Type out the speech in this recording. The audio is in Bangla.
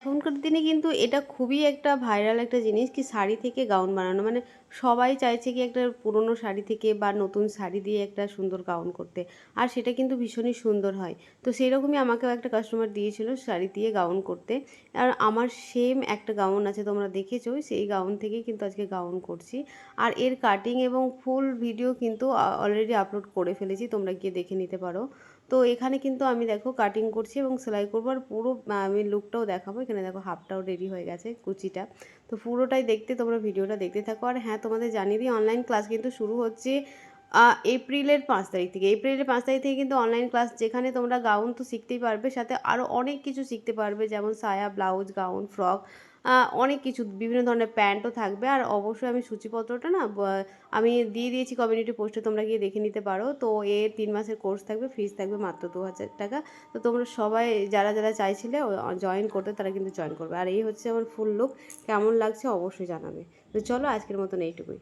এখনকার দিনে কিন্তু এটা খুবই একটা ভাইরাল একটা জিনিস কি শাড়ি থেকে গাউন বানানো, মানে সবাই চাইছে কি একটা পুরনো শাড়ি থেকে বা নতুন শাড়ি দিয়ে একটা সুন্দর গাউন করতে। আর সেটা কিন্তু ভীষণই সুন্দর হয়। তো সেই রকমই আমাকেও একটা কাস্টমার দিয়েছিল শাড়ি দিয়ে গাউন করতে। আর আমার সেম একটা গাউন আছে, তোমরা দেখেছোই, সেই গাউন থেকেই কিন্তু আজকে গাউন করছি। আর এর কাটিং এবং ফুল ভিডিও কিন্তু অলরেডি আপলোড করে ফেলেছি, তোমরা গিয়ে দেখে নিতে পারো। তো এখানে কিন্তু আমি দেখো কাটিং করছি এবং সেলাই করবো, আর পুরো আমি লুকটাও দেখাবো। এখানে দেখো হাফটাও রেডি হয়ে গেছে, কুচিটা। তো পুরোটাই দেখতে, তোমরা ভিডিওটা দেখতে থাকো। আর হ্যাঁ, তোমাদের জানিয়ে দিই অনলাইন ক্লাস কিন্তু শুরু হচ্ছে এপ্রিলের 5 তারিখ থেকে। এপ্রিলের 5 তারিখ থেকে কিন্তু অনলাইন ক্লাস, যেখানে তোমরা গাউন তো শিখতেই পারবে, সাথে আরও অনেক কিছু শিখতে পারবে, যেমন সায়া, ব্লাউজ, গাউন, ফ্রক, অনেক কিছু, বিভিন্ন ধরনের প্যান্টও থাকবে। আর অবশ্যই আমি সূচিপত্রটা না আমি দিয়ে দিয়েছি কমিউনিটি পোস্টে, তোমরা গিয়ে দেখে নিতে পারো। তো এর 3 মাসের কোর্স থাকবে, ফিস থাকবে মাত্র 2000 টাকা। তো তোমরা সবাই যারা যারা চাইছিলে জয়েন করতে, তারা কিন্তু জয়েন করবে। আর এই হচ্ছে আমার ফুল লুক, কেমন লাগছে অবশ্যই জানাবে। তো চলো আজকের মতন এইটুকুই।